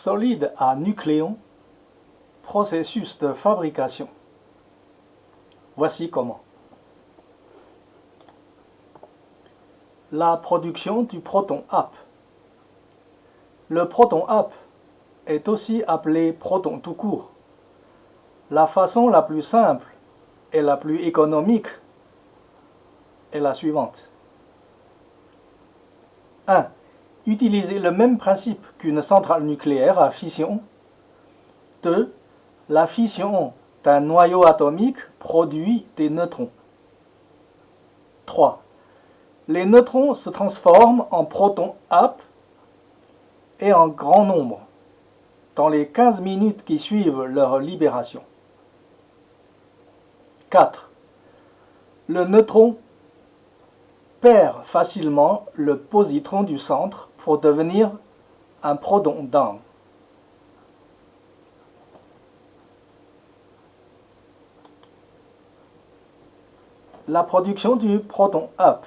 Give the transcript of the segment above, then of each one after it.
Solide à nucléon, processus de fabrication. Voici comment. La production du proton Ap. Le proton Ap est aussi appelé proton tout court. La façon la plus simple et la plus économique est la suivante. 1. Utiliser le même principe qu'une centrale nucléaire à fission. 2. La fission d'un noyau atomique produit des neutrons. 3. Les neutrons se transforment en protons Ap et en grand nombre dans les 15 minutes qui suivent leur libération. 4. Le neutron perd facilement le positron du centre pour devenir un proton down. La production du proton Up.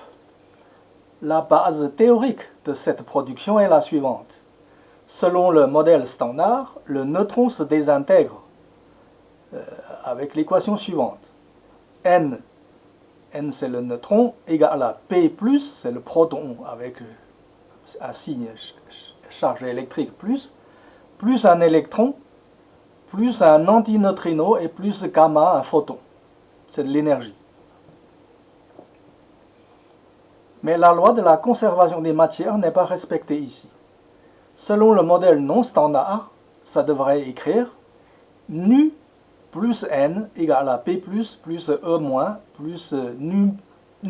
La base théorique de cette production est la suivante. Selon le modèle standard, le neutron se désintègre avec l'équation suivante. N c'est le neutron, égale à P+, c'est le proton avec un signe charge électrique plus un électron, plus un antineutrino et plus gamma, un photon. C'est de l'énergie. Mais la loi de la conservation des matières n'est pas respectée ici. Selon le modèle non standard, ça devrait écrire nu plus n égale à p plus e moins plus nu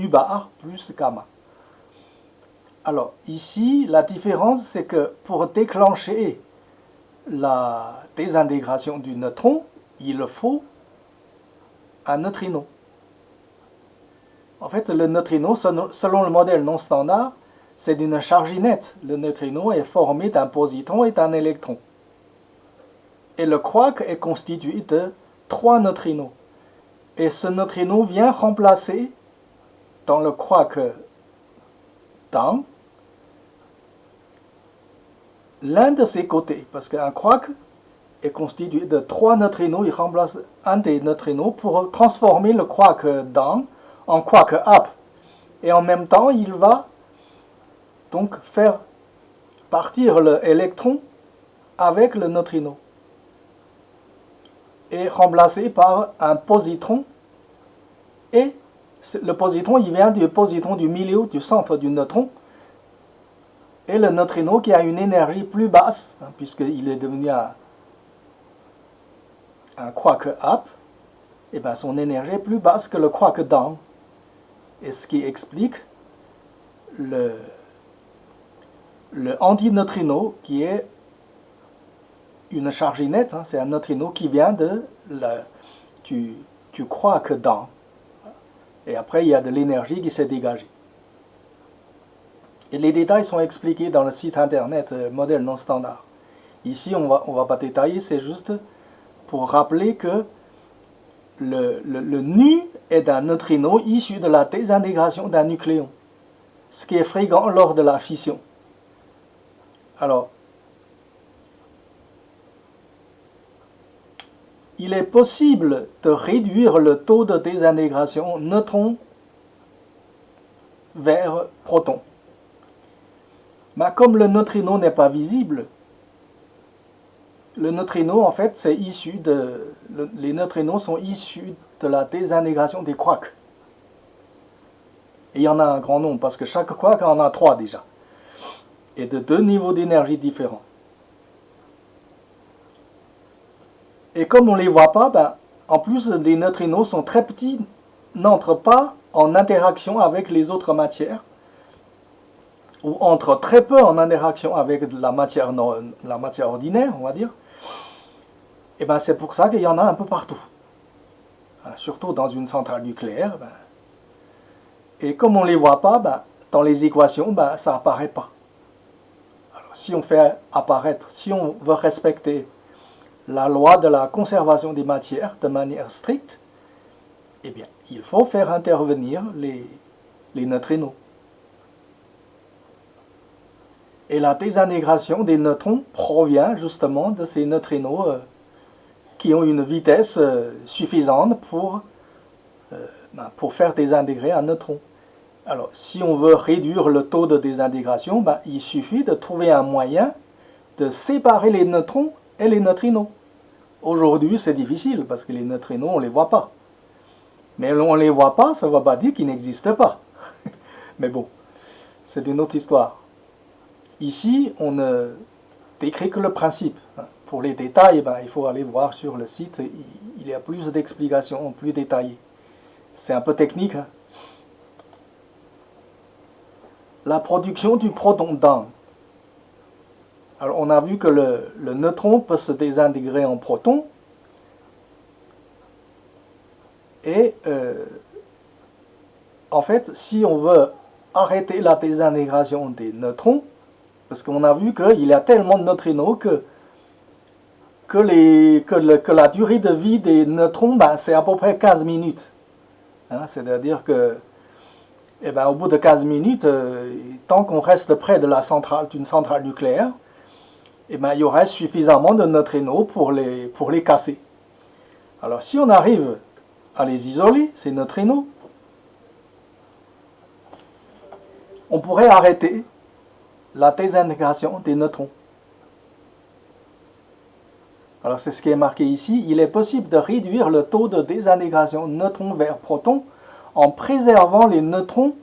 bar plus gamma. Alors ici, la différence, c'est que pour déclencher la désintégration du neutron, il faut un neutrino. En fait, le neutrino, selon le modèle non standard, c'est d'une charge inerte. Le neutrino est formé d'un positron et d'un électron. Et le quark est constitué de 3 neutrinos. Et ce neutrino vient remplacer dans le quark down l'un de ses côtés. Parce qu'un quark est constitué de 3 neutrinos. Il remplace un des neutrinos pour transformer le quark down en quark up. Et en même temps, il va donc faire partir l'électron avec le neutrino et remplacé par un positron. Et le positron, il vient du positron du milieu, du centre du neutron. Et le neutrino qui a une énergie plus basse, puisqu'il est devenu un quark up, et bien son énergie est plus basse que le quark down. Et ce qui explique le antineutrino qui est une charge inerte, c'est un neutrino qui vient du quark down. Et après, il y a de l'énergie qui s'est dégagée. Et les détails sont expliqués dans le site internet modèle non standard. Ici, on va pas détailler, c'est juste pour rappeler que le nu est un neutrino issu de la désintégration d'un nucléon, ce qui est fréquent lors de la fission. Alors, il est possible de réduire le taux de désintégration neutron vers proton. Mais comme le neutrino n'est pas visible, le neutrino, en fait, les neutrinos sont issus de la désintégration des quarks. Et il y en a un grand nombre, parce que chaque quark en a 3 déjà. Et de 2 niveaux d'énergie différents. Et comme on ne les voit pas, en plus les neutrinos sont très petits, n'entrent pas en interaction avec les autres matières, ou entrent très peu en interaction avec la matière ordinaire, on va dire. Et c'est pour ça qu'il y en a un peu partout. Surtout dans une centrale nucléaire. Et comme on ne les voit pas, dans les équations, ça n'apparaît pas. Alors, si on fait apparaître, si on veut respecter la loi de la conservation des matières de manière stricte, eh bien, il faut faire intervenir les neutrinos. Et la désintégration des neutrons provient justement de ces neutrinos qui ont une vitesse suffisante pour faire désintégrer un neutron. Alors, si on veut réduire le taux de désintégration, il suffit de trouver un moyen de séparer les neutrons et les neutrinos. Aujourd'hui, c'est difficile parce que les neutrinos, on ne les voit pas. Mais on ne les voit pas, ça ne veut pas dire qu'ils n'existent pas. Mais bon, c'est une autre histoire. Ici, on ne décrit que le principe. Pour les détails, il faut aller voir sur le site, il y a plus d'explications, plus détaillées. C'est un peu technique. La production du proton d'un. Alors, on a vu que le neutron peut se désintégrer en proton. Et en fait, si on veut arrêter la désintégration des neutrons, parce qu'on a vu qu'il y a tellement de neutrinos que la durée de vie des neutrons, c'est à peu près 15 minutes. C'est-à-dire que, au bout de 15 minutes, tant qu'on reste près de d'une centrale nucléaire, il y aurait suffisamment de neutrinos pour les casser. Alors si on arrive à les isoler, ces neutrinos, on pourrait arrêter la désintégration des neutrons. Alors c'est ce qui est marqué ici. Il est possible de réduire le taux de désintégration neutron vers proton en préservant les neutrons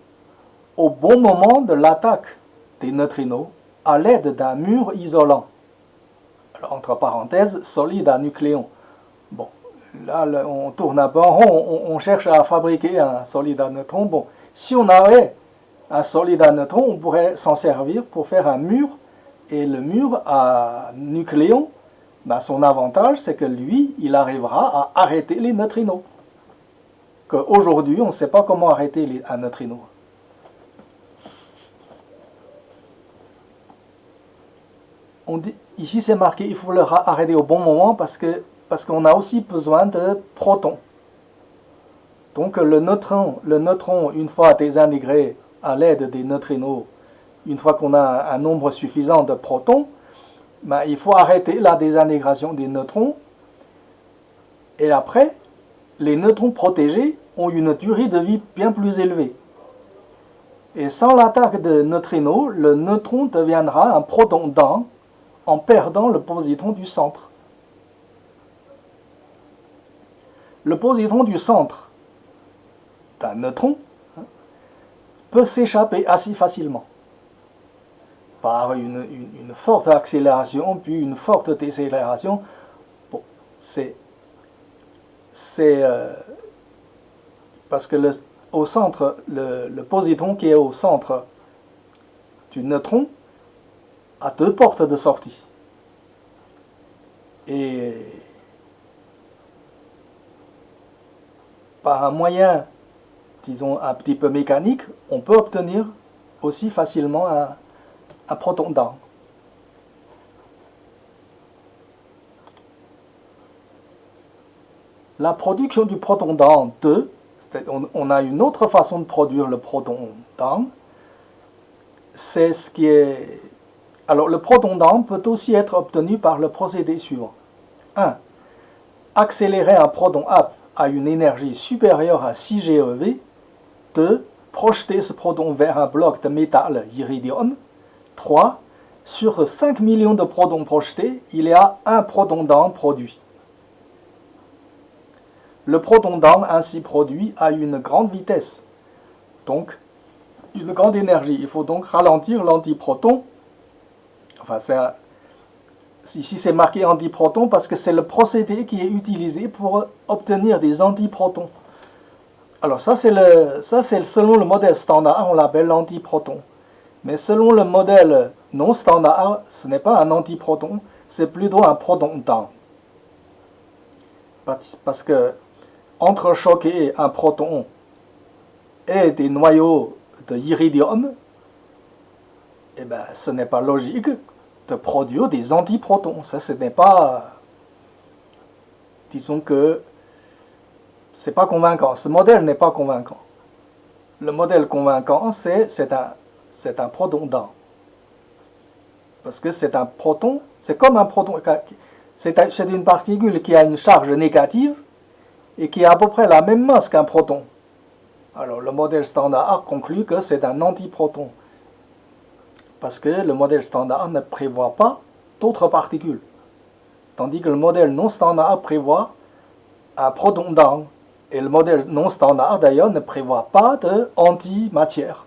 au bon moment de l'attaque des neutrinos à l'aide d'un mur isolant. Alors, entre parenthèses, solide à nucléon. Bon, là on tourne un peu en rond, on cherche à fabriquer un solide à neutrons. Bon, si on avait un solide à neutrons, on pourrait s'en servir pour faire un mur. Et le mur à nucléon, son avantage, c'est que lui, il arrivera à arrêter les neutrinos. Qu'aujourd'hui, on ne sait pas comment arrêter un neutrino. Ici, c'est marqué, il faut le arrêter au bon moment parce qu'on a aussi besoin de protons. Donc le neutron, une fois désintégré à l'aide des neutrinos, une fois qu'on a un nombre suffisant de protons, il faut arrêter la désintégration des neutrons. Et après, les neutrons protégés ont une durée de vie bien plus élevée. Et sans l'attaque de neutrinos, le neutron deviendra un proton dense en perdant le positron du centre. Le positron du centre d'un neutron peut s'échapper assez facilement par une forte accélération puis une forte décélération. Bon, c'est parce que au centre, le positron qui est au centre du neutron a deux portes de sortie. Et par un moyen, disons, un petit peu mécanique, on peut obtenir aussi facilement un proton dense. La production du proton dense 2, on a une autre façon de produire le proton dense. C'est ce qui est... Alors, le proton dense peut aussi être obtenu par le procédé suivant. 1. Accélérer un proton à une énergie supérieure à 6 GeV. 2. Projeter ce proton vers un bloc de métal iridium. 3. Sur 5 millions de protons projetés, il y a un proton dense produit. Le proton dense ainsi produit a une grande vitesse, donc une grande énergie. Il faut donc ralentir l'antiproton. Enfin, ici c'est marqué antiproton parce que c'est le procédé qui est utilisé pour obtenir des antiprotons. Alors ça c'est selon le modèle standard, on l'appelle l'antiproton. Mais selon le modèle non standard, ce n'est pas un antiproton, c'est plutôt un proton dense. Parce que entrechoquer un proton et des noyaux de iridium, ce n'est pas logique de produire des antiprotons. Ça, ce n'est pas... Disons que c'est pas convaincant. Ce modèle n'est pas convaincant. Le modèle convaincant, c'est un proton dense. Parce que c'est un proton, c'est comme un proton, c'est une particule qui a une charge négative et qui a à peu près la même masse qu'un proton. Alors le modèle standard conclut que c'est un antiproton. Parce que le modèle standard ne prévoit pas d'autres particules. Tandis que le modèle non standard prévoit un proton d'angle. Et le modèle non standard, d'ailleurs, ne prévoit pas d'antimatière.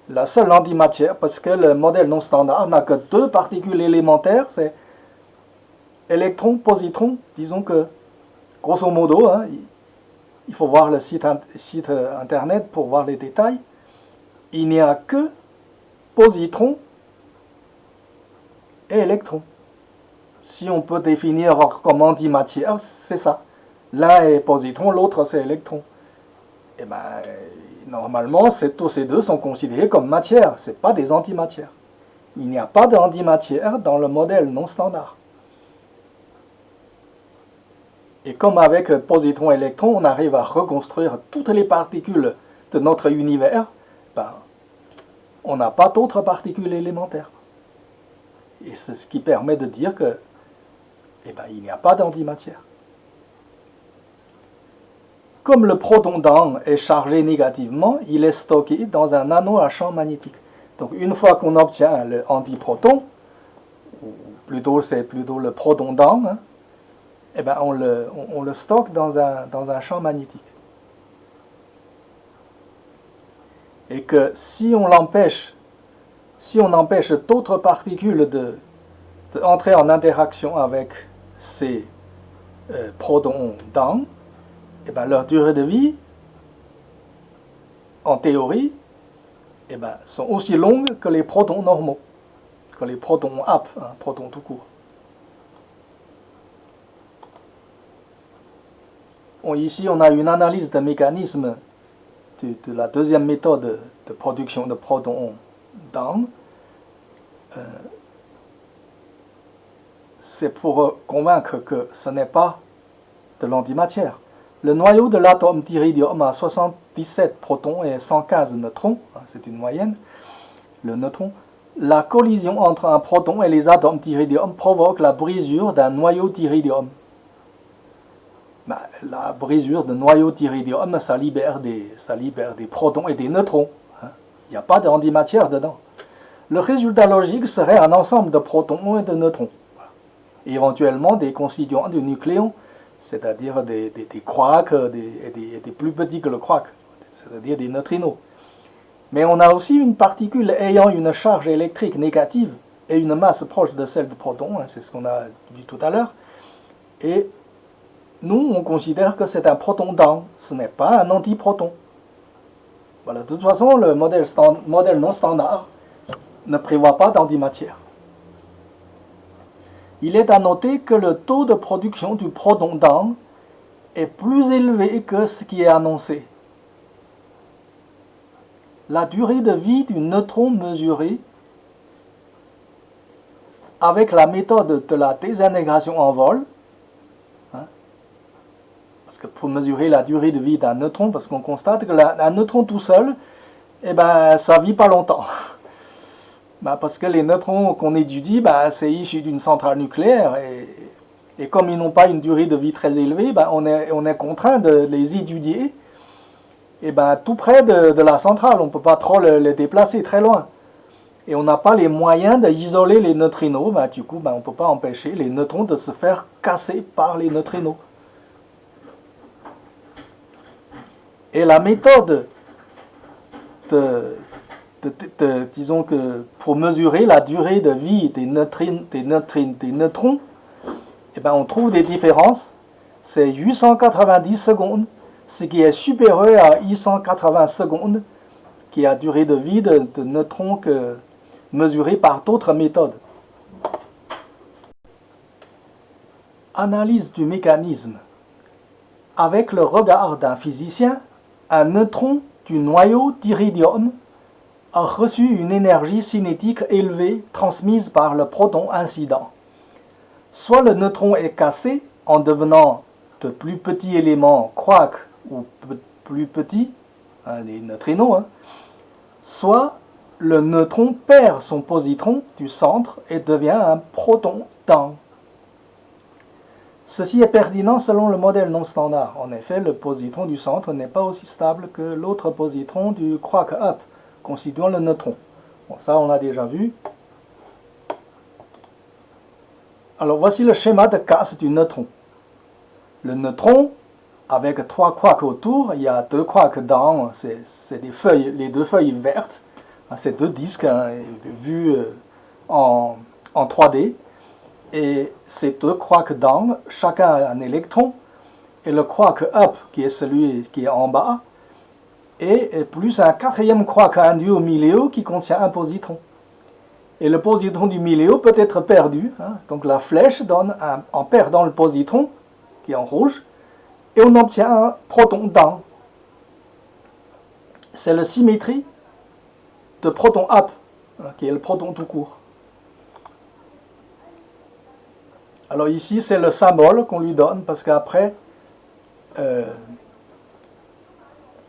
La seule antimatière, parce que le modèle non standard n'a que deux particules élémentaires, c'est électron, positron. Disons que, grosso modo, hein, il faut voir le site internet pour voir les détails. Il n'y a que positron et électron. Si on peut définir comme antimatière, c'est ça. L'un est positron, l'autre c'est électron. Et bien, normalement, tous ces deux sont considérés comme matière, ce n'est pas des antimatières. Il n'y a pas d'antimatière dans le modèle non standard. Et comme avec positron et électron, on arrive à reconstruire toutes les particules de notre univers, ben, on n'a pas d'autres particules élémentaires. Et c'est ce qui permet de dire que il n'y a pas d'antimatière. Comme le proton d'angle est chargé négativement, il est stocké dans un anneau à champ magnétique. Donc une fois qu'on obtient l'antiproton, ou plutôt c'est plutôt le proton d'angle, hein, on le stocke dans un champ magnétique. Et que si on empêche d'autres particules d'entrer en interaction avec ces protons d'angle, leur durée de vie, en théorie, sont aussi longues que les protons normaux, que les protons AP, protons tout court. Ici, on a une analyse des mécanismes de la deuxième méthode de production de protons d'angle. C'est pour convaincre que ce n'est pas de l'antimatière. Le noyau de l'atome d'iridium a 77 protons et 115 neutrons, c'est une moyenne, le neutron. La collision entre un proton et les atomes d'iridium provoque la brisure d'un noyau d'iridium. La brisure d'un noyau d'iridium, ça libère des protons et des neutrons. Il n'y a pas d'antimatière dedans. Le résultat logique serait un ensemble de protons et de neutrons. Et éventuellement des constituants du nucléon, c'est-à-dire des quarks et des plus petits que le quark, c'est-à-dire des neutrinos. Mais on a aussi une particule ayant une charge électrique négative et une masse proche de celle du proton, c'est ce qu'on a vu tout à l'heure, et nous, on considère que c'est un proton d'angle, ce n'est pas un antiproton. Voilà, de toute façon, le modèle non standard ne prévoit pas d'antimatière. Il est à noter que le taux de production du proton d'angle est plus élevé que ce qui est annoncé. La durée de vie du neutron mesurée avec la méthode de la désintégration en vol, parce que pour mesurer la durée de vie d'un neutron, parce qu'on constate qu'un neutron tout seul, ça ne vit pas longtemps. Parce que les neutrons qu'on étudie, c'est issu d'une centrale nucléaire, et comme ils n'ont pas une durée de vie très élevée, on est contraint de les étudier tout près de la centrale. On ne peut pas trop les déplacer très loin. Et on n'a pas les moyens d'isoler les neutrinos. Du coup, on ne peut pas empêcher les neutrons de se faire casser par les neutrinos. Et la méthode disons que pour mesurer la durée de vie des neutrons, on trouve des différences. C'est 890 secondes, ce qui est supérieur à 880 secondes, qui est la durée de vie de neutrons mesurée par d'autres méthodes. Analyse du mécanisme. Avec le regard d'un physicien, un neutron du noyau d'iridium a reçu une énergie cinétique élevée transmise par le proton incident. Soit le neutron est cassé en devenant de plus petits éléments quarks ou plus petits, les neutrinos, soit le neutron perd son positron du centre et devient un proton dense. Ceci est pertinent selon le modèle non standard. En effet, le positron du centre n'est pas aussi stable que l'autre positron du quark-up, constituant le neutron. Bon, ça, on a déjà vu. Alors, voici le schéma de casse du neutron. Le neutron, avec 3 quarks autour, il y a 2 quarks dedans, c'est des feuilles, les 2 feuilles vertes, c'est 2 disques vus en 3D. Et ces 2 quarks down, chacun a un électron, et le quark up, qui est celui qui est en bas, et plus un 4e quark induit au milieu qui contient un positron. Et le positron du milieu peut être perdu, donc la flèche donne, en perdant le positron, qui est en rouge, et on obtient un proton down. C'est la symétrie de proton up, qui est le proton tout court. Alors ici, c'est le symbole qu'on lui donne, parce qu'après,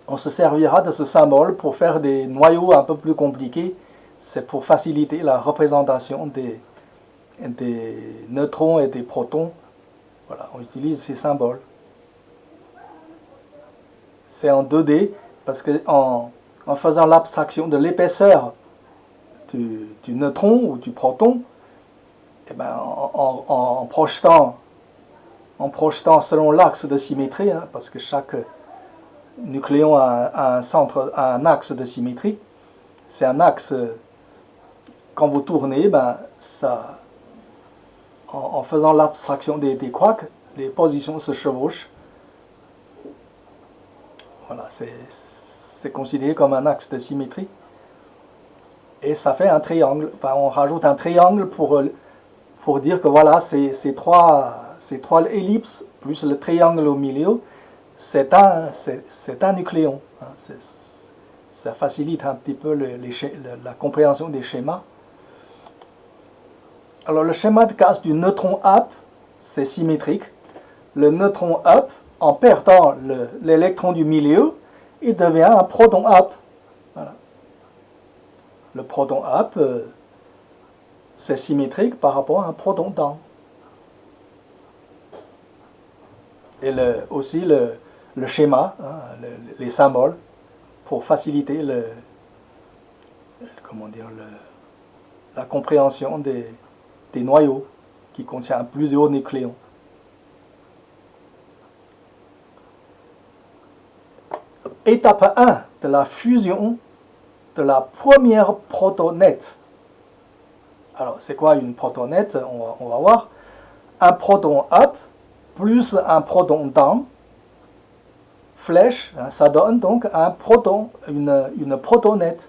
on se servira de ce symbole pour faire des noyaux un peu plus compliqués. C'est pour faciliter la représentation des neutrons et des protons. Voilà, on utilise ces symboles. C'est en 2D, parce qu'en faisant l'abstraction de l'épaisseur du neutron ou du proton, eh ben, en projetant selon l'axe de symétrie, parce que chaque nucléon a un axe de symétrie, c'est un axe, quand vous tournez, ben, en faisant l'abstraction des quarks, les positions se chevauchent. Voilà, c'est considéré comme un axe de symétrie. Et ça fait un triangle. Enfin, on rajoute un triangle pour dire que voilà, ces trois ellipses, plus le triangle au milieu, c'est un nucléon. Ça facilite un petit peu la compréhension des schémas. Alors le schéma de casse du neutron up, c'est symétrique. Le neutron up, en perdant l'électron du milieu, il devient un proton up. Voilà. Le proton up, c'est symétrique par rapport à un proton down. Et aussi le schéma, les symboles, pour faciliter la compréhension des noyaux qui contiennent plusieurs nucléons. Étape 1 de la fusion de la première protonette. Alors, c'est quoi une protonette? On va voir. Un proton up plus un proton down, flèche, ça donne donc un proton, une protonette.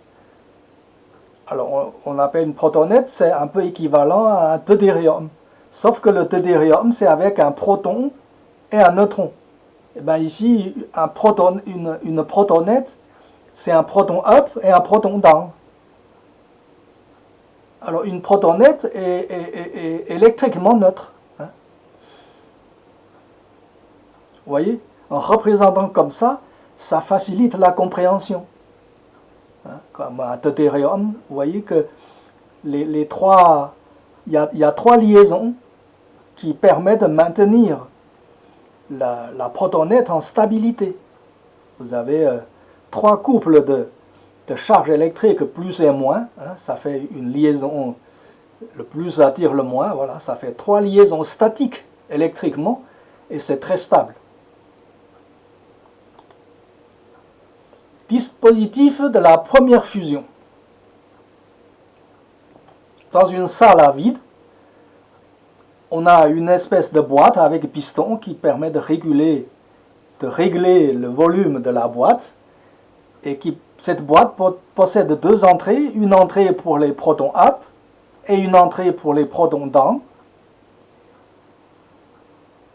Alors, on appelle une protonette, c'est un peu équivalent à un deutérium. Sauf que le deutérium, c'est avec un proton et un neutron. Et bien ici, une protonette, c'est un proton up et un proton down. Alors, une protonette est électriquement neutre. Vous voyez, en représentant comme ça facilite la compréhension. Comme un deutérium, vous voyez que il y a 3 liaisons qui permettent de maintenir la protonette en stabilité. Vous avez 3 couples de charges électriques plus et moins, ça fait une liaison, le plus attire le moins, voilà, ça fait 3 liaisons statiques électriquement, et c'est très stable. Dispositif de la première fusion. Dans une salle à vide, on a une espèce de boîte avec piston qui permet de régler le volume de la boîte, et cette boîte possède 2 entrées, une entrée pour les protons up et une entrée pour les protons down.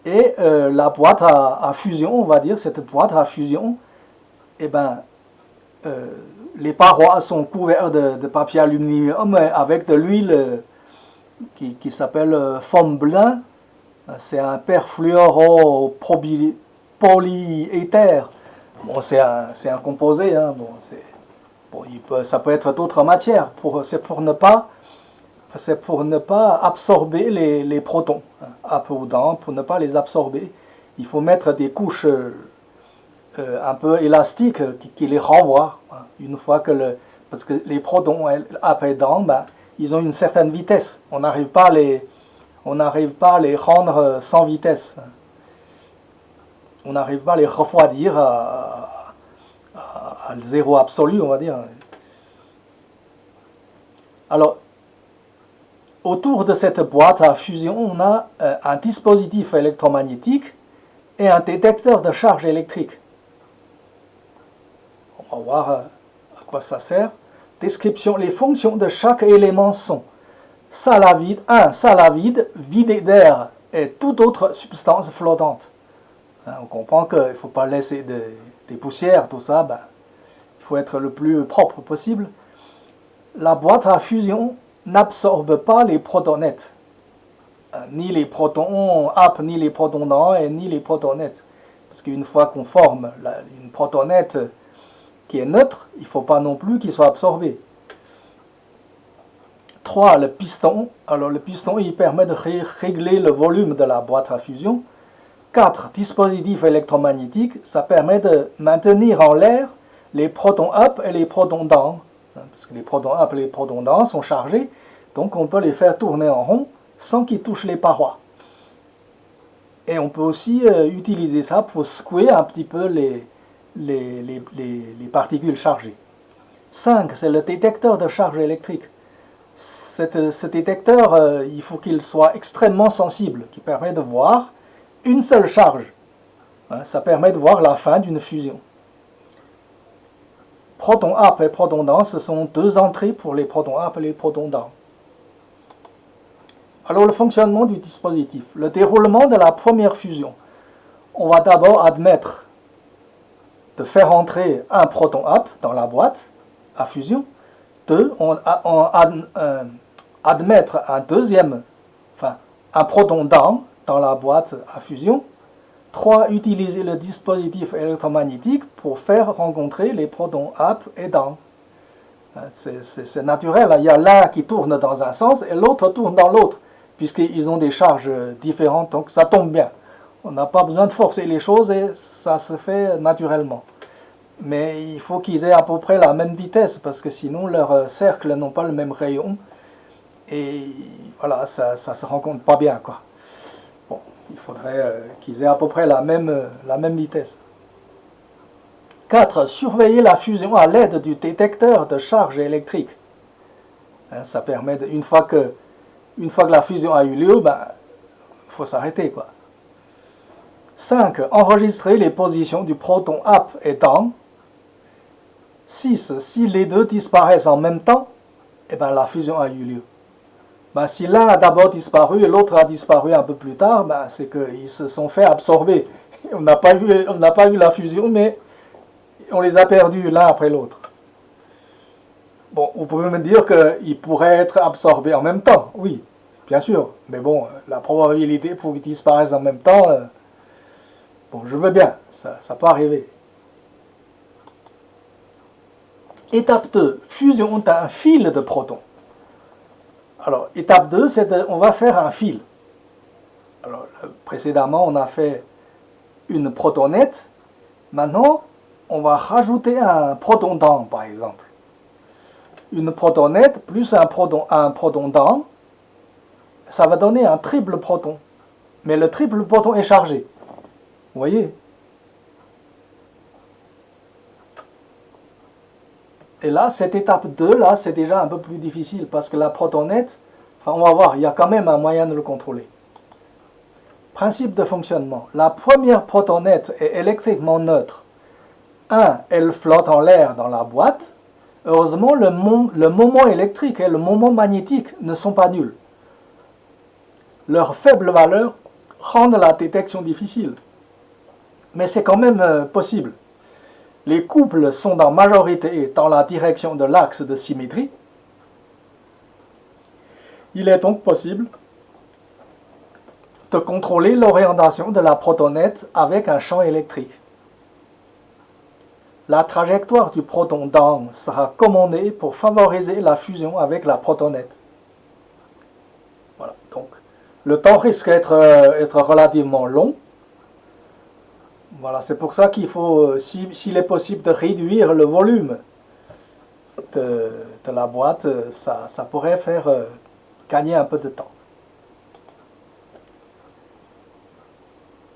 Et la boîte à fusion, on va dire, cette boîte à fusion, eh ben, les parois sont couvertes de papier aluminium avec de l'huile qui s'appelle Fombelin. C'est un perfluoropolyéther. Bon, c'est un composé, Bon, ça peut être d'autres matières, c'est pour ne pas absorber les protons, hein, up ou down, pour ne pas les absorber. Il faut mettre des couches un peu élastiques qui les renvoient, hein, une fois que parce que les protons up et down, ben, ils ont une certaine vitesse. On n'arrive pas à les rendre sans vitesse. On n'arrive pas à les refroidir à zéro absolu, on va dire. Alors, autour de cette boîte à fusion, on a un dispositif électromagnétique et un détecteur de charge électrique. On va voir à quoi ça sert. Description. Les fonctions de chaque élément sont salle à vide, vide d'air et toute autre substance flottante. On comprend qu'il ne faut pas laisser des poussières, tout ça. Ben, il faut être le plus propre possible. La boîte à fusion n'absorbe pas les protonnettes, ni les protons up, ni les protons down, et ni les protonnettes. Parce qu'une fois qu'on forme une protonnette qui est neutre, il ne faut pas non plus qu'il soit absorbé. 3. Le piston. Alors le piston, il permet de régler le volume de la boîte à fusion. 4. Dispositif électromagnétique. Ça permet de maintenir en l'air les protons up et les protons down. Parce que les protons up et les protons down sont chargés, donc on peut les faire tourner en rond sans qu'ils touchent les parois. Et on peut aussi utiliser ça pour secouer un petit peu les particules chargées. 5. C'est le détecteur de charge électrique. Ce détecteur, il faut qu'il soit extrêmement sensible, qui permet de voir une seule charge. Ça permet de voir la fin d'une fusion. Proton up et proton down, ce sont deux entrées pour les protons up et les protons down. Alors le fonctionnement du dispositif. Le déroulement de la première fusion. On va d'abord admettre de faire entrer un proton up dans la boîte à fusion. 2. Admettre un proton down dans la boîte à fusion. 3. Utiliser le dispositif électromagnétique pour faire rencontrer les protons up et down. C'est naturel, il y a l'un qui tourne dans un sens et l'autre tourne dans l'autre, puisqu'ils ont des charges différentes, donc ça tombe bien. On n'a pas besoin de forcer les choses et ça se fait naturellement. Mais il faut qu'ils aient à peu près la même vitesse, parce que sinon leurs cercles n'ont pas le même rayon, et voilà, ça se rencontre pas bien, quoi. Bon, il faudrait qu'ils aient à peu près la même vitesse. 4. Surveiller la fusion à l'aide du détecteur de charge électrique. Ça permet, une fois que la fusion a eu lieu, il faut s'arrêter, quoi. 5. Enregistrer les positions du proton up et down. 6. Si les deux disparaissent en même temps, la fusion a eu lieu. Si l'un a d'abord disparu et l'autre a disparu un peu plus tard, c'est qu'ils se sont fait absorber. On n'a pas eu la fusion, mais on les a perdus l'un après l'autre. Bon, vous pouvez me dire qu'ils pourraient être absorbés en même temps, oui, bien sûr. Mais bon, la probabilité pour qu'ils disparaissent en même temps, bon, je veux bien, ça peut arriver. Étape 2, fusion d'un fil de protons. Alors, étape 2, on va faire un fil. Alors, précédemment, on a fait une protonnette. Maintenant, on va rajouter un proton down, par exemple. Une protonnette plus un proton down, ça va donner un triple proton. Mais le triple proton est chargé. Vous voyez ? Et là, cette étape 2, là, c'est déjà un peu plus difficile parce que la protonnette, on va voir, il y a quand même un moyen de le contrôler. Principe de fonctionnement. La première protonnette est électriquement neutre. 1. Elle flotte en l'air dans la boîte. Heureusement, le moment électrique et le moment magnétique ne sont pas nuls. Leur faible valeur rend la détection difficile. Mais c'est quand même possible. Les couples sont en majorité dans la direction de l'axe de symétrie. Il est donc possible de contrôler l'orientation de la protonnette avec un champ électrique. la trajectoire du proton down sera commandée pour favoriser la fusion avec la protonette. Voilà, donc le temps risque d'être relativement long. Voilà, c'est pour ça qu'il faut, s'il est possible de réduire le volume de la boîte, ça pourrait faire gagner un peu de temps.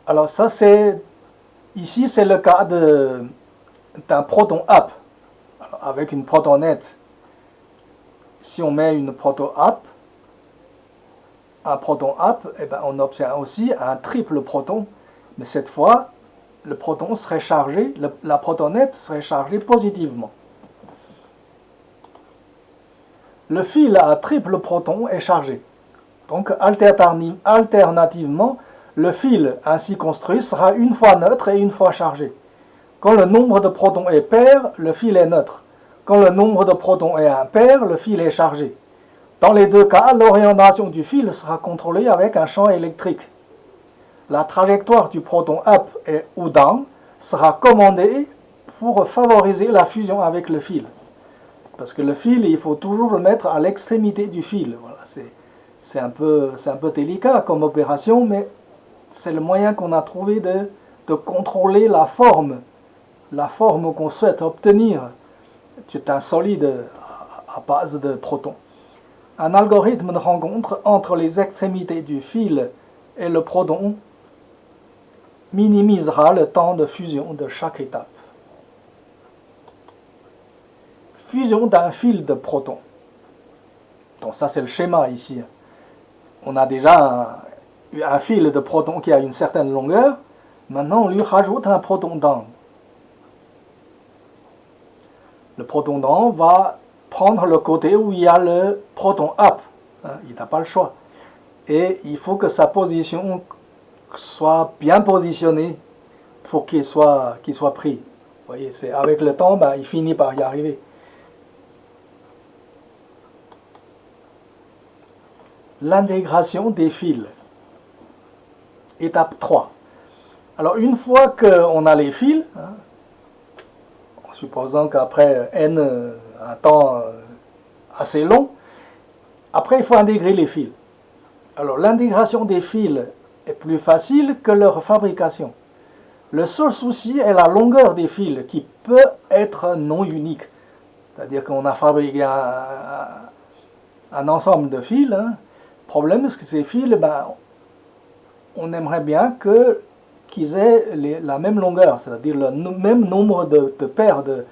Alors ça c'est, ici c'est le cas d'un proton up. Alors, avec une protonette, si on met une proton up, un proton up, eh ben, on obtient aussi un triple proton, mais cette fois, le proton serait chargé, la protonette serait chargée positivement. Le fil à triple proton est chargé. Donc alternativement, le fil ainsi construit sera une fois neutre et une fois chargé. Quand le nombre de protons est pair, le fil est neutre. Quand le nombre de protons est impair, le fil est chargé. Dans les deux cas, l'orientation du fil sera contrôlée avec un champ électrique. La trajectoire du proton up ou down sera commandée pour favoriser la fusion avec le fil. Parce que le fil, il faut toujours le mettre à l'extrémité du fil. Voilà, c'est un peu délicat comme opération, mais c'est le moyen qu'on a trouvé de contrôler la forme qu'on souhaite obtenir d'un solide à base de protons. Un algorithme de rencontre entre les extrémités du fil et le proton minimisera le temps de fusion de chaque étape. Fusion d'un fil de protons. Donc ça c'est le schéma ici. On a déjà un fil de protons qui a une certaine longueur. Maintenant on lui rajoute un proton down. Le proton down va prendre le côté où il y a le proton up. Il n'a pas le choix. Et il faut que sa position soit bien positionnée pour qu'il soit pris. Vous voyez, c'est avec le temps, il finit par y arriver. L'intégration des fils. Étape 3. Alors une fois qu'on a les fils, en supposant qu'après n un temps assez long, après il faut intégrer les fils. Alors l'intégration des fils est plus facile que leur fabrication. Le seul souci est la longueur des fils qui peut être non unique. C'est-à-dire qu'on a fabriqué un ensemble de fils. Le problème, c'est que ces fils, on aimerait bien qu'ils aient la même longueur, c'est-à-dire le même nombre de paires de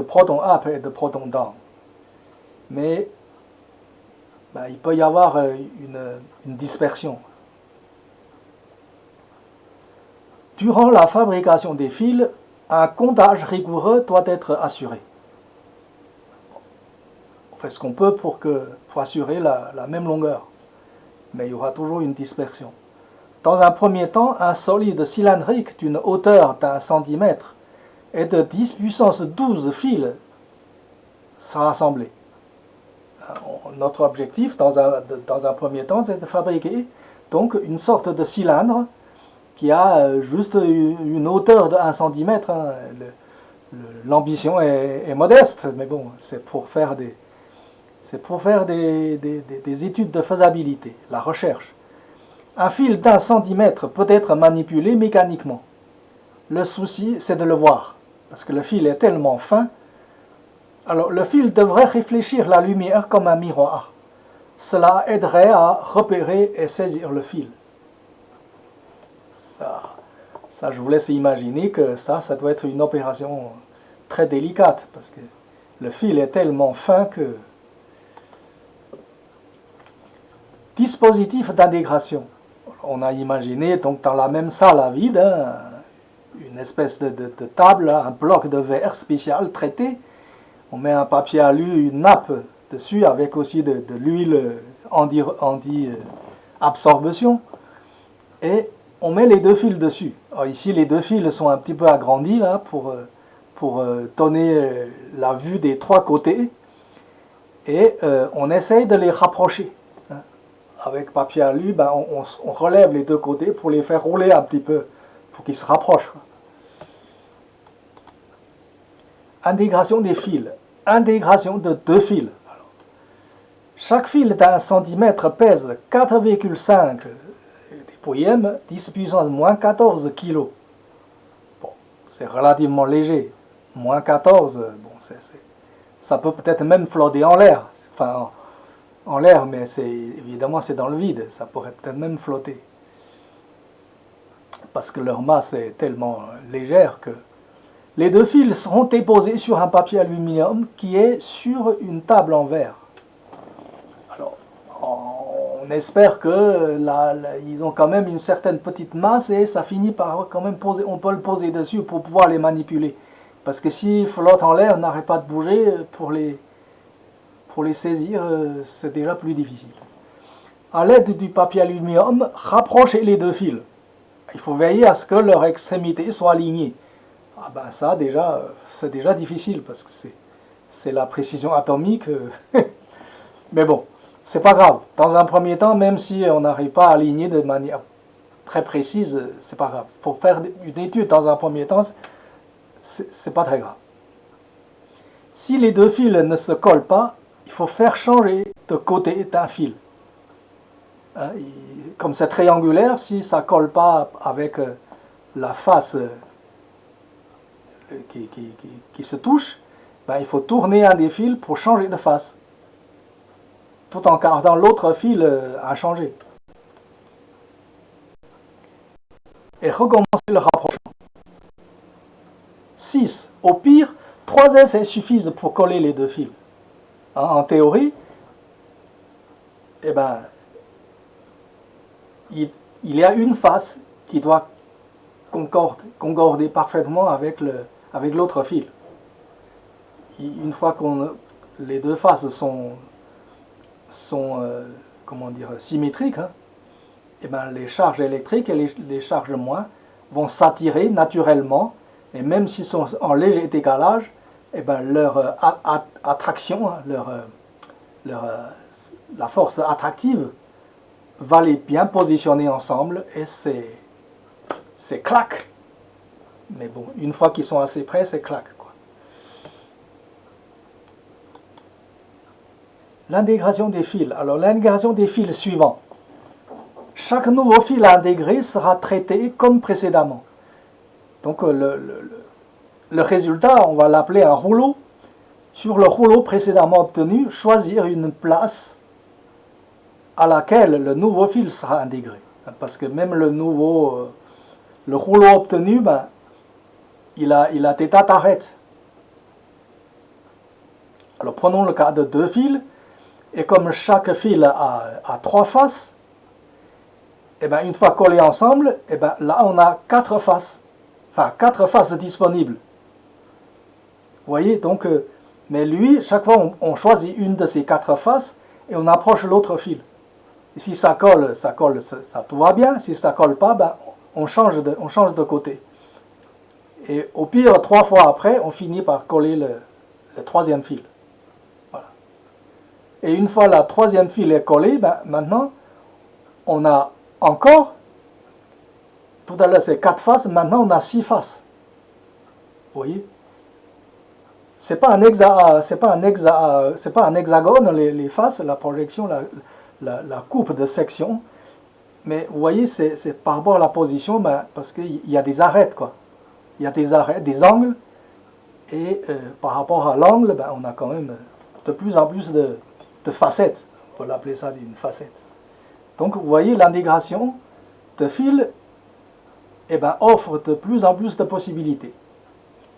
protons up et de protons down. Mais il peut y avoir une dispersion. Durant la fabrication des fils, un comptage rigoureux doit être assuré. On fait ce qu'on peut pour assurer la même longueur, mais il y aura toujours une dispersion. Dans un premier temps, un solide cylindrique d'une hauteur d'1 cm et de 10 puissance 12 fils sera assemblé. Notre objectif, dans un premier temps, c'est de fabriquer donc une sorte de cylindre qui a juste une hauteur de 1 cm. L'ambition est modeste, mais bon, c'est pour faire des études de faisabilité, la recherche. Un fil d'1 cm peut être manipulé mécaniquement. Le souci, c'est de le voir, parce que le fil est tellement fin. Alors, le fil devrait réfléchir la lumière comme un miroir. Cela aiderait à repérer et saisir le fil. Ça, je vous laisse imaginer que ça doit être une opération très délicate, parce que le fil est tellement fin que... Dispositif d'intégration. On a imaginé donc dans la même salle à vide, une espèce de table, un bloc de verre spécial traité. On met un papier alu, une nappe dessus avec aussi de l'huile anti-absorption. Et on met les deux fils dessus. Alors ici, les deux fils sont un petit peu agrandis là, pour donner la vue des trois côtés. Et on essaye de les rapprocher. Avec papier alu, on relève les deux côtés pour les faire rouler un petit peu, pour qu'ils se rapprochent. Intégration des fils. Intégration de deux fils. Alors, chaque fil d'un centimètre pèse 4,5 dépouillème 10 puissance moins 14 kg. Bon, c'est relativement léger. Moins 14, bon, ça peut peut-être même flotter en l'air. Enfin, en l'air, mais évidemment c'est dans le vide. Ça pourrait peut-être même flotter. Parce que leur masse est tellement légère que les deux fils seront déposés sur un papier aluminium qui est sur une table en verre. Alors, on espère que ils ont quand même une certaine petite masse et ça finit par quand même poser, on peut le poser dessus pour pouvoir les manipuler. Parce que s'ils flottent en l'air, n'arrêtent pas de bouger, pour les saisir, c'est déjà plus difficile. À l'aide du papier aluminium, rapprochez les deux fils. Il faut veiller à ce que leurs extrémités soient alignées. Ah ben ça déjà, c'est déjà difficile parce que c'est la précision atomique. Mais bon, c'est pas grave. Dans un premier temps, même si on n'arrive pas à aligner de manière très précise, c'est pas grave. Pour faire une étude dans un premier temps, c'est pas très grave. Si les deux fils ne se collent pas, il faut faire changer de côté d'un fil. Hein, comme c'est triangulaire, si ça ne colle pas avec la face qui se touche, ben, il faut tourner un des fils pour changer de face, tout en gardant l'autre fil à changer. Et recommencer le rapprochement. 6. Au pire, 3 essais suffisent pour coller les deux fils. En théorie, eh ben, il y a une face qui doit concorder parfaitement avec l'autre fil. Une fois que les deux faces sont comment dire, symétriques, hein, et ben les charges électriques et les charges moins vont s'attirer naturellement, et même s'ils sont en léger décalage, et ben leur attraction, hein, la force attractive va les bien positionner ensemble, et c'est clac. Mais bon, une fois qu'ils sont assez près, c'est clac, quoi. L'intégration des fils. Alors l'intégration des fils suivants. Chaque nouveau fil à intégrer sera traité comme précédemment. Donc le résultat, on va l'appeler un rouleau. Sur le rouleau précédemment obtenu, choisir une place à laquelle le nouveau fil sera intégré. Parce que même le rouleau obtenu, ben, il a des dates arrêtes. Alors prenons le cas de deux fils, et comme chaque fil a 3 faces, et ben, une fois collés ensemble, et ben, là on a 4 faces. Enfin, 4 faces disponibles. Vous voyez, donc, mais lui, chaque fois on choisit une de ces 4 faces et on approche l'autre fil. Et si ça colle, ça tout va bien. Si ça colle pas, ben, on change de côté. Et au pire, 3 fois après, on finit par coller le troisième fil. Voilà. Et une fois la troisième fil est collée, ben, maintenant, on a encore, tout à l'heure c'est 4 faces, maintenant on a 6 faces. Vous voyez? C'est pas un hexagone, les faces, la projection, la coupe de section. Mais vous voyez, c'est par rapport à la position, ben, parce qu'il y a des arêtes, quoi. Il y a des arêtes, des angles, et par rapport à l'angle, ben, on a quand même de plus en plus de facettes. On peut l'appeler ça une facette. Donc vous voyez, l'intégration de fils ben, offre de plus en plus de possibilités.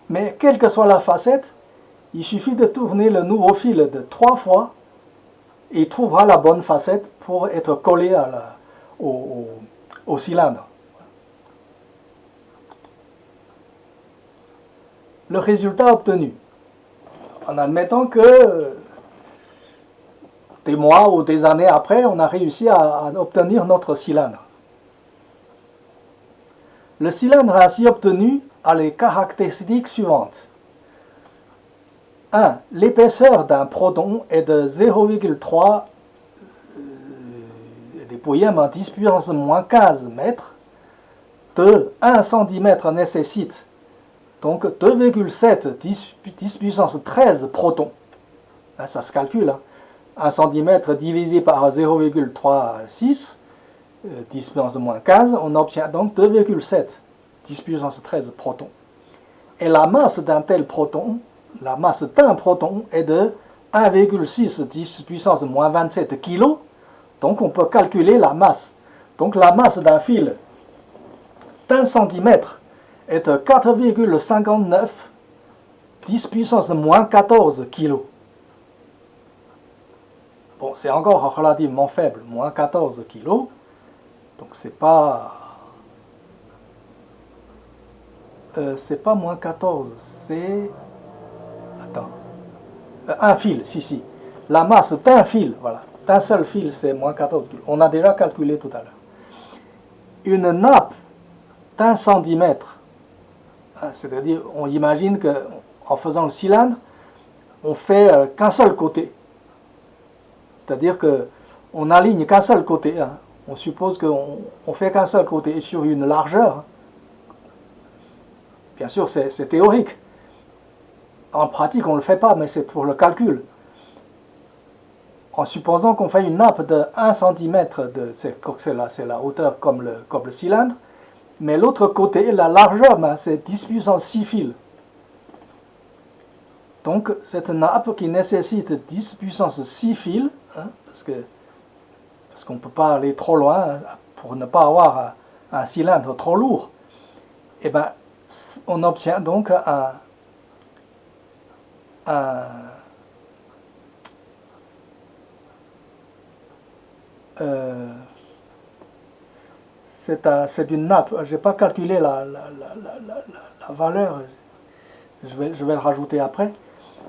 Mais quelle que soit la facette, il suffit de tourner le nouveau fil de 3 fois et il trouvera la bonne facette pour être collé au cylindre. Le résultat obtenu. En admettant que des mois ou des années après, on a réussi à obtenir notre cylindre. Le cylindre ainsi obtenu a les caractéristiques suivantes. 1. L'épaisseur d'un proton est de 0,3 dépouillème en 10 puissance moins 15 mètres. 2. 1 cm nécessite Donc 2,7 10 puissance 13 protons. Hein, ça se calcule. Hein. 1 cm divisé par 0,36, 10 puissance moins 15, on obtient donc 2,7 10 puissance 13 protons. Et la masse d'un tel proton, la masse d'un proton est de 1,6 10 puissance moins 27 kg. Donc on peut calculer la masse. Donc la masse d'un fil d'un centimètre est de 4,59 10 puissance moins 14 kg. Bon, c'est encore relativement faible, moins 14 kg. Donc c'est pas moins 14, c'est... Attends. Un fil, si. La masse d'un fil, voilà. D'un seul fil, c'est moins 14 kg. On a déjà calculé tout à l'heure. Une nappe d'un centimètre, c'est-à-dire, on imagine qu'en faisant le cylindre, on fait qu'un seul côté. C'est-à-dire qu'on n'aligne qu'un seul côté. Hein. On suppose qu'on fait qu'un seul côté sur une largeur. Bien sûr, c'est théorique. En pratique, on ne le fait pas, mais c'est pour le calcul. En supposant qu'on fait une nappe de 1 cm, c'est la hauteur comme le cylindre, mais l'autre côté, la largeur, c'est 10 puissance 6 fils. Donc, cette nappe qui nécessite 10 puissance 6 fils, hein, parce qu'on ne peut pas aller trop loin hein, pour ne pas avoir un cylindre trop lourd, et ben, on obtient donc c'est une nappe. Je n'ai pas calculé la valeur. Je vais le rajouter après.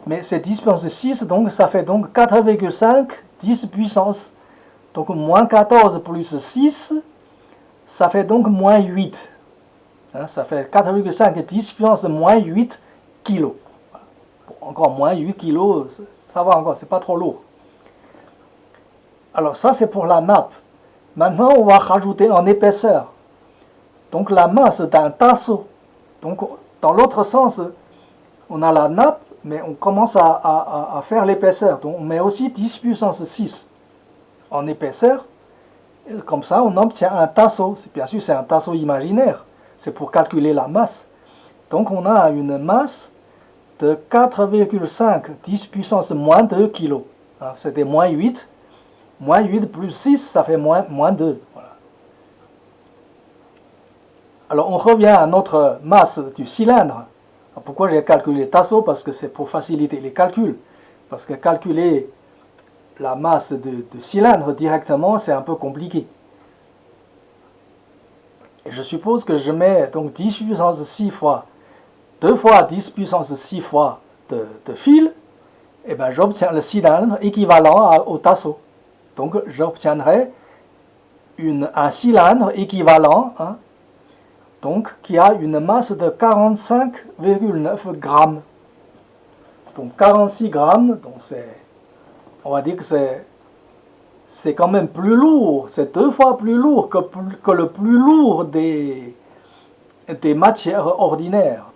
Mais c'est 10 puissance 6, donc ça fait donc 4,5 10 puissance. Donc moins 14 plus 6, ça fait donc moins 8. Hein, ça fait 4,5 10 puissance moins 8 kilos. Bon, encore moins 8 kilos, ça va encore, c'est pas trop lourd. Alors ça c'est pour la nappe. Maintenant on va rajouter en épaisseur. Donc la masse d'un tasseau. Donc dans l'autre sens, on a la nappe, mais on commence à faire l'épaisseur. Donc on met aussi 10 puissance 6 en épaisseur. Et comme ça on obtient un tasseau. Bien sûr c'est un tasseau imaginaire. C'est pour calculer la masse. Donc on a une masse de 4,5 10 puissance moins 2 kg. C'était moins 8. Moins 8 plus 6, ça fait moins 2. Voilà. Alors on revient à notre masse du cylindre. Alors, pourquoi j'ai calculé tasseau? Parce que c'est pour faciliter les calculs. Parce que calculer la masse de cylindre directement, c'est un peu compliqué. Et je suppose que je mets donc 10 puissance 6 fois 2 fois 10 puissance 6 fois de fil, et bien j'obtiens le cylindre équivalent au tasseau. Donc j'obtiendrai un cylindre équivalent, hein, donc qui a une masse de 45,9 grammes. Donc 46 grammes, donc on va dire que c'est quand même plus lourd, c'est 2 fois plus lourd que le plus lourd des matières ordinaires,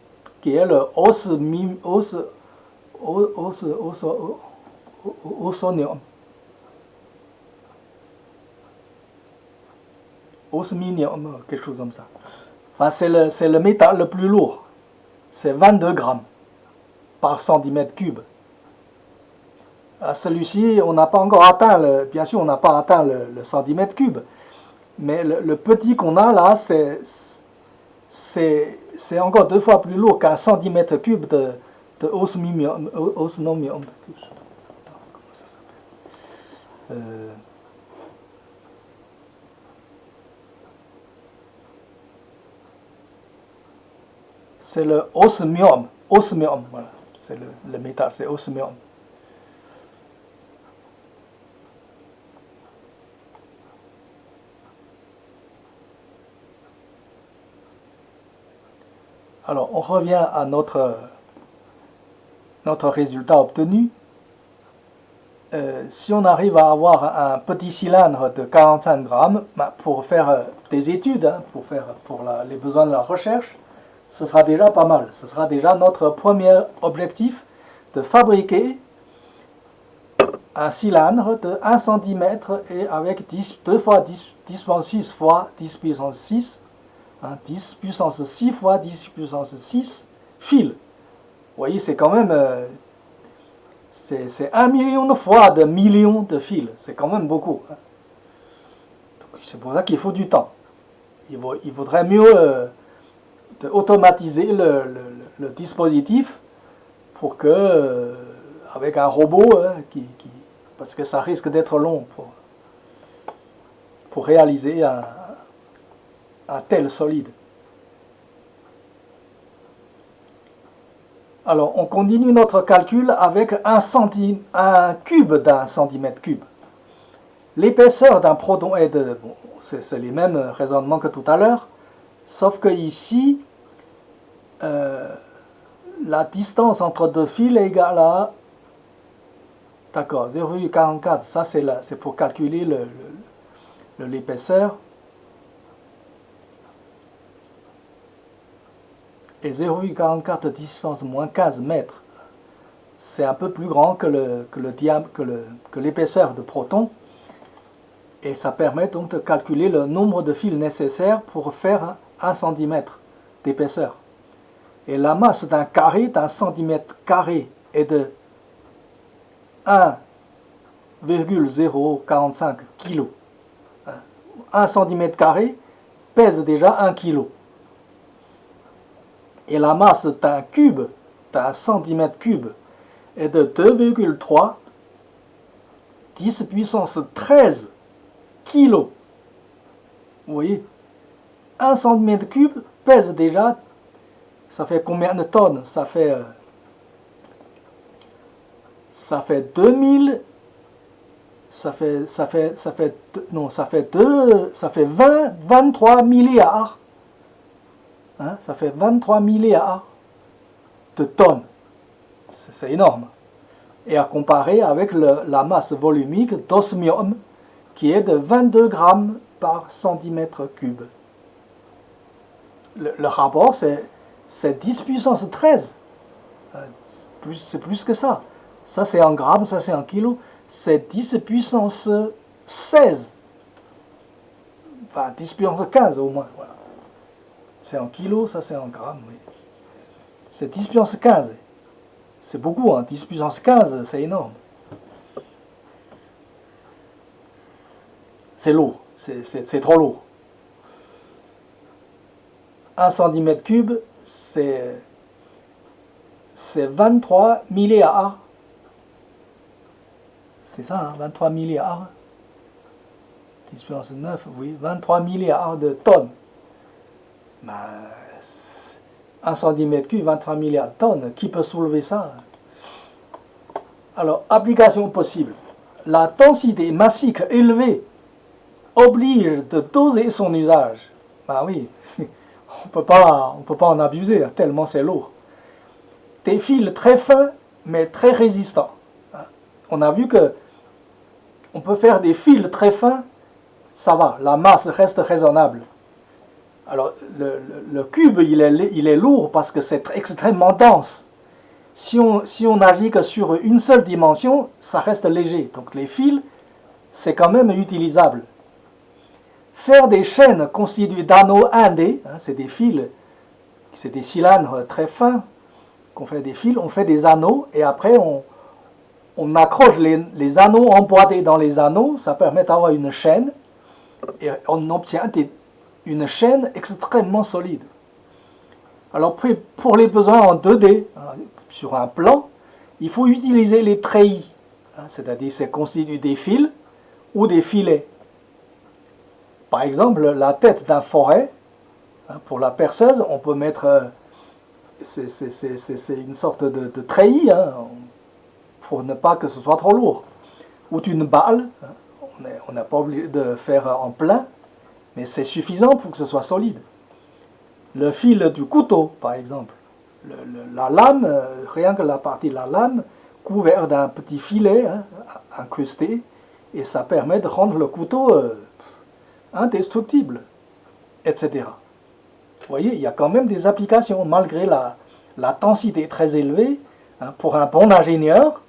qui est le osminium. Osminium, quelque chose comme ça. Enfin, c'est le métal le plus lourd. C'est 22 grammes par centimètre cube. Celui-ci, on n'a pas encore atteint, bien sûr, on n'a pas atteint le centimètre cube. Mais le petit qu'on a là, c'est encore 2 fois plus lourd qu'un centimètre cube de osminium. Osnomium. Comment ça s'appelle c'est le osmium. Osmium, voilà. C'est le métal, c'est osmium. Alors, on revient à notre résultat obtenu. Si on arrive à avoir un petit cylindre de 45 grammes, pour faire des études, hein, pour les besoins de la recherche, ce sera déjà pas mal. Ce sera déjà notre premier objectif de fabriquer un cylindre de 1 cm et avec 2 fois 10 puissance 6 fois 10 puissance 6, 10 puissance 6 fois 10 puissance 6 fils. Vous voyez, c'est quand même c'est 1 million de fois de millions de fils. C'est quand même beaucoup. C'est pour ça qu'il faut du temps. Il vaudrait mieux automatiser le dispositif pour que, avec un robot, parce que ça risque d'être long pour réaliser un tel solide. Alors, on continue notre calcul avec un cube d'un centimètre cube. L'épaisseur d'un proton est de... Bon, c'est les mêmes raisonnements que tout à l'heure, sauf que ici, la distance entre deux fils est égale à... D'accord, 0,44, ça c'est pour calculer l'épaisseur. Et 0,44 de distance moins 15 mètres, c'est un peu plus grand que l'épaisseur de proton. Et ça permet donc de calculer le nombre de fils nécessaires pour faire 1 cm d'épaisseur. Et la masse d'un centimètre carré est de 1,045 kg. 1 cm carré pèse déjà 1 kg. Et la masse d'un centimètre cube, est de 2,3 10 puissance 13 kg. Vous voyez, 1 cm cube pèse déjà, ça fait combien de tonnes? Ça fait 2000, ça fait 23 milliards. Ça fait 23 milliards de tonnes. C'est énorme. Et à comparer avec la masse volumique d'osmium, qui est de 22 grammes par centimètre cube. Le rapport, c'est 10 puissance 13. C'est plus que ça. Ça, c'est en grammes, ça, c'est en kilos. C'est 10 puissance 16. Enfin, 10 puissance 15 au moins. Voilà. C'est en kilos, ça, c'est en grammes. Oui. C'est 10 puissance 15. C'est beaucoup, 10 puissance 15, c'est énorme. C'est lourd, c'est trop lourd. 1 cm cube, c'est 23 milliards. C'est ça, 23 milliards. 10 puissance 9, oui, 23 milliards de tonnes. 1 cm cube, 23 milliards de tonnes, qui peut soulever ça? Alors, application possible. La densité massique élevée oblige de doser son usage. Ben oui, on peut pas en abuser, tellement c'est lourd. Des fils très fins, mais très résistants. On a vu que on peut faire des fils très fins, ça va, la masse reste raisonnable. Alors, le cube, il est lourd parce que c'est extrêmement dense. Si on agit que sur une seule dimension, ça reste léger. Donc les fils, c'est quand même utilisable. Faire des chaînes constituées d'anneaux indés, c'est des fils, c'est des cylindres très fins, qu'on fait des fils, on fait des anneaux, et après on accroche les anneaux emboîtés dans les anneaux, ça permet d'avoir une chaîne, et on obtient une chaîne extrêmement solide. Alors pour les besoins en 2D, sur un plan, il faut utiliser les treillis, c'est-à-dire c'est constitué des fils ou des filets. Par exemple, la tête d'un forêt, pour la perceuse, on peut mettre, c'est une sorte de treillis, pour ne pas que ce soit trop lourd. Ou une balle, on n'est pas obligé de faire en plein, mais c'est suffisant pour que ce soit solide. Le fil du couteau, par exemple, la lame, rien que la partie de la lame, couverte d'un petit filet incrusté, et ça permet de rendre le couteau indestructible, etc. Vous voyez, il y a quand même des applications, malgré la densité très élevée. Hein, pour un bon ingénieur,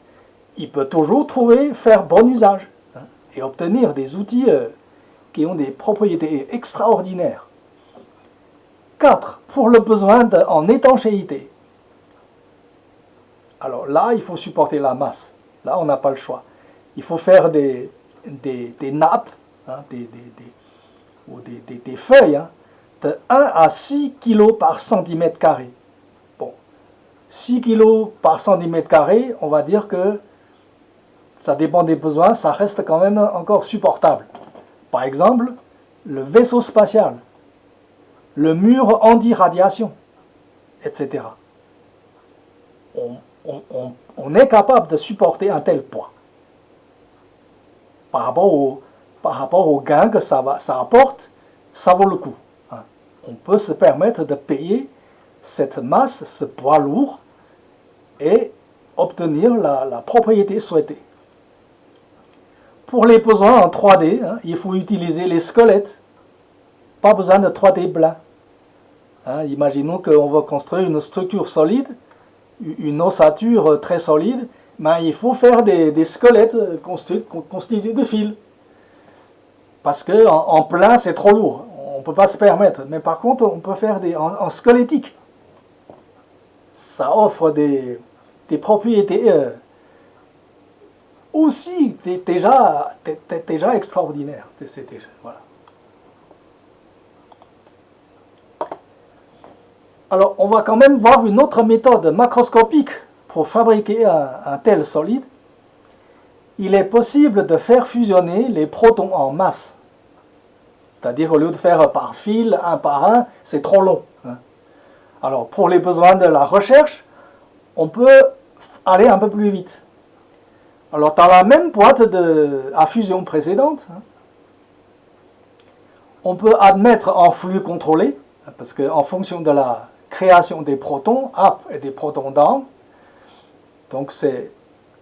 il peut toujours faire bon usage, hein, et obtenir des outils qui ont des propriétés extraordinaires. 4. Pour le besoin en étanchéité. Alors là, il faut supporter la masse. Là, on n'a pas le choix. Il faut faire des nappes, hein, ou des feuilles, hein, de 1 à 6 kg par centimètre carré. Bon, 6 kg par centimètre carré, on va dire que ça dépend des besoins, ça reste quand même encore supportable. Par exemple, le vaisseau spatial, le mur anti-radiation, etc. On est capable de supporter un tel poids par rapport au gain que ça apporte, ça vaut le coup. Hein. On peut se permettre de payer cette masse, ce poids lourd, et obtenir la propriété souhaitée. Pour les besoins en 3D, hein, il faut utiliser les squelettes. Pas besoin de 3D blanc. Hein, imaginons qu'on va construire une structure solide, une ossature très solide, mais il faut faire des squelettes constitués de fils. Parce qu'en plein, c'est trop lourd. On ne peut pas se permettre. Mais par contre, on peut faire en squelettique. Ça offre des propriétés aussi déjà extraordinaires. Voilà. Alors, on va quand même voir une autre méthode macroscopique pour fabriquer un tel solide. Il est possible de faire fusionner les protons en masse. C'est-à-dire, au lieu de faire par fil, un par un, c'est trop long. Hein. Alors, pour les besoins de la recherche, on peut aller un peu plus vite. Alors, dans la même boîte à fusion précédente, hein, on peut admettre en flux contrôlé, parce qu'en fonction de la création des protons up et des protons down, donc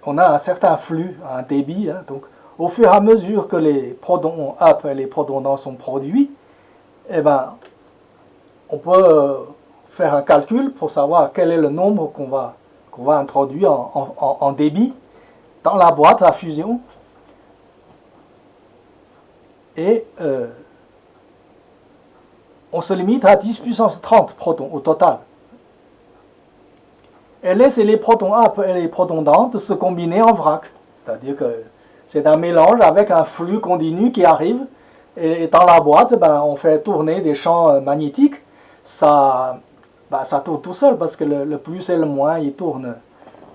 on a un certain flux, un débit, hein, donc au fur et à mesure que les protons up et les protons down sont produits, eh ben, on peut faire un calcul pour savoir quel est le nombre qu'on va introduire en débit dans la boîte à fusion. Et on se limite à 10 puissance 30 protons au total. Et laisser les protons up et les protons down de se combiner en vrac. C'est-à-dire que c'est un mélange avec un flux continu qui arrive. Et dans la boîte, ben, on fait tourner des champs magnétiques. Ça tourne tout seul parce que le plus et le moins, ils tournent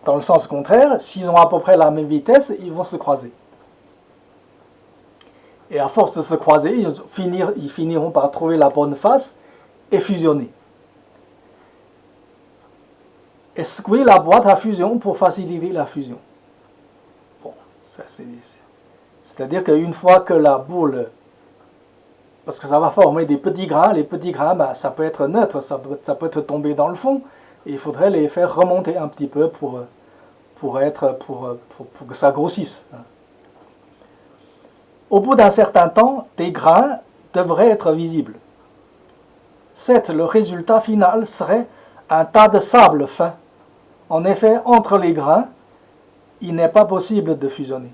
dans le sens contraire. S'ils ont à peu près la même vitesse, ils vont se croiser. Et à force de se croiser, ils finiront par trouver la bonne face et fusionner. Et secouer la boîte à fusion pour faciliter la fusion. Bon, c'est-à-dire qu'une fois que la boule, parce que ça va former des petits grains, les petits grains, ben, ça peut être neutre, ça peut être tombé dans le fond, et il faudrait les faire remonter un petit peu pour que ça grossisse. Au bout d'un certain temps, des grains devraient être visibles. Le résultat final serait un tas de sable fin. En effet, entre les grains, il n'est pas possible de fusionner.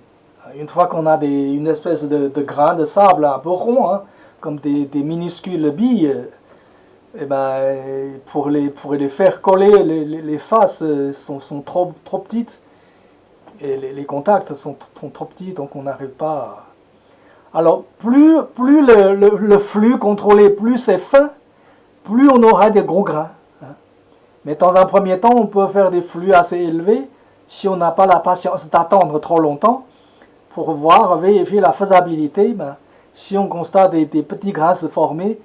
Une fois qu'on a une espèce de grains de sable un peu rond, hein, comme des minuscules billes, et ben, pour les faire coller, les faces sont trop petites, et les contacts sont trop petits, donc on n'arrive pas à... Alors, plus le flux contrôlé, plus c'est fin, plus on aura des gros grains. Hein. Mais dans un premier temps, on peut faire des flux assez élevés si on n'a pas la patience d'attendre trop longtemps pour vérifier la faisabilité. Ben, si on constate des petits grains se former,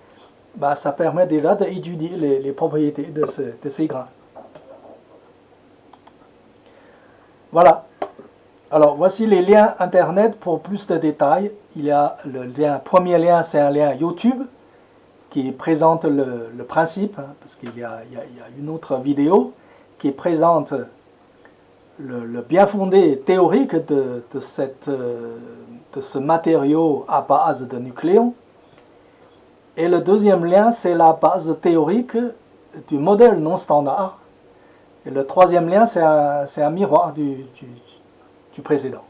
ben, ça permet déjà d'étudier les propriétés de ces grains. Voilà. Alors, voici les liens Internet pour plus de détails. Il y a premier lien, c'est un lien YouTube qui présente le principe, hein, parce qu'il y a une autre vidéo qui présente le bien fondé théorique de ce matériau à base de nucléons. Et le deuxième lien, c'est la base théorique du modèle non standard. Et le troisième lien, c'est un miroir du précédent.